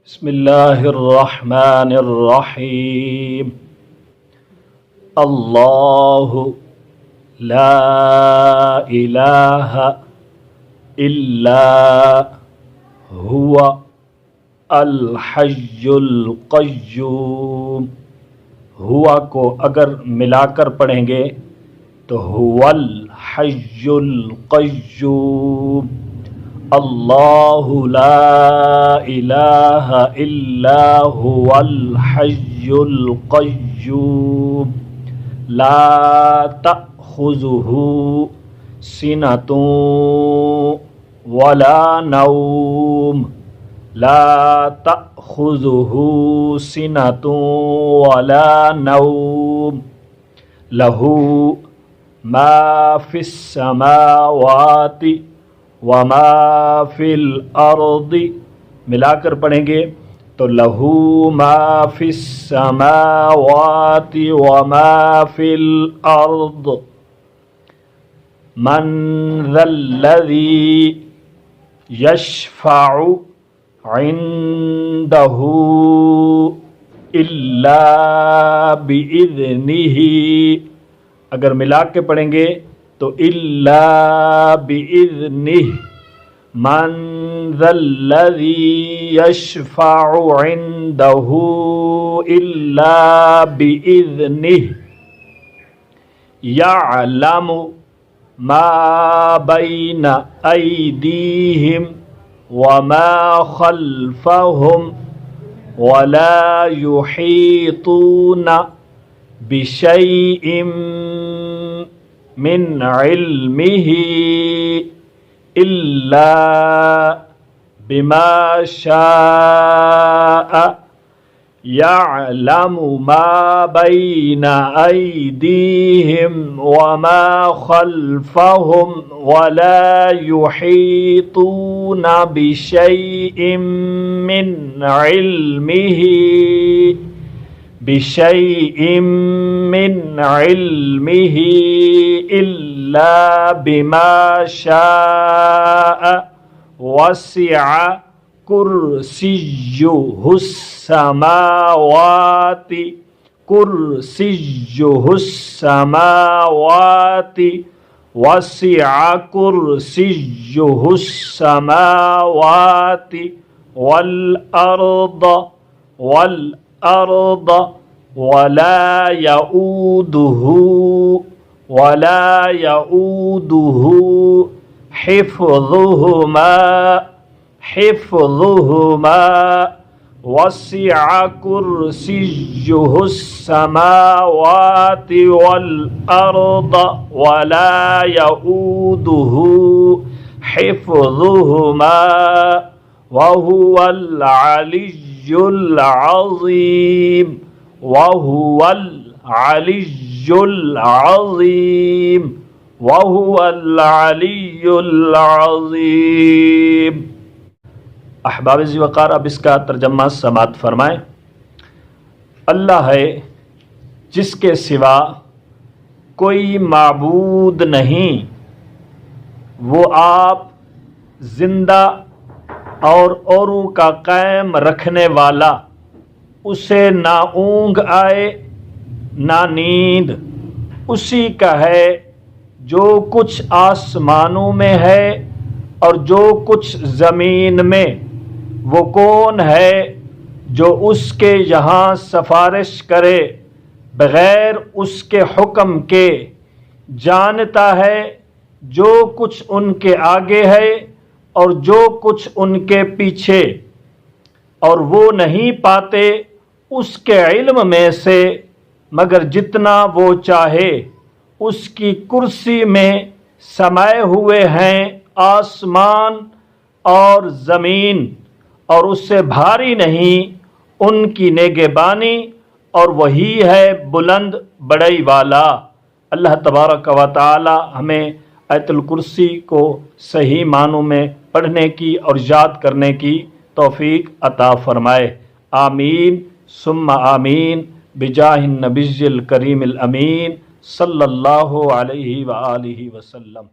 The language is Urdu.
بسم اللہ الرحمن الرحیم اللہ لا الہ الا هو الحی القیوم. ہوا کو اگر ملا کر پڑھیں گے تو هو الحی القیوم. اللہ لا الہ الا هو الحی القیوم لا تأخذہ سنۃ ولا نوم لا تأخذہ سنۃ ولا نوم لہ ما فی السماوات وما فی الارض. ملا کر پڑھیں گے تو لہو ما فی السماوات وما فی الارض. من ذا الذی یشفع عنده الا بإذنہ. اگر ملا کے پڑھیں گے تو الا بإذنہ. من ذا الذی یشفع عنده الا بإذنہ. یعلم ما بین ایدیہم وما خلفہم ولا یحیطون بشیء من علمہ الا بما شاء. یعلم ما بین ایدیہم وما خلفہم ولا یحیطون بشیء من علمہ الا بما شاء. وسع کرسیہ السماوات وسع کرسیہ السماوات والارض ولا يؤوده حفظهما وسع كرسيه السماوات والأرض ولا يؤوده حفظهما وهو العلي العظيم. وهو العلي العظيم. وهو العلي العظيم. احباب ذی وقار، اب اس کا ترجمہ سماعت فرمائیں. اللہ ہے جس کے سوا کوئی معبود نہیں، وہ آپ زندہ اور اوروں کا قائم رکھنے والا. اسے نہ اونگ آئے نہ نیند. اسی کا ہے جو کچھ آسمانوں میں ہے اور جو کچھ زمین میں. وہ کون ہے جو اس کے یہاں سفارش کرے بغیر اس کے حکم کے؟ جانتا ہے جو کچھ ان کے آگے ہے اور جو کچھ ان کے پیچھے، اور وہ نہیں پاتے اس کے علم میں سے مگر جتنا وہ چاہے. اس کی کرسی میں سمائے ہوئے ہیں آسمان اور زمین، اور اس سے بھاری نہیں ان کی نگہبانی، اور وہی ہے بلند بڑائی والا. اللہ تبارک و تعالی ہمیں آیت الکرسی کو صحیح معنوں میں پڑھنے کی اور یاد کرنے کی توفیق عطا فرمائے. آمین ثم آمین بجاہ النبی الکریم الامین صلی اللہ علیہ وآلہ وسلم.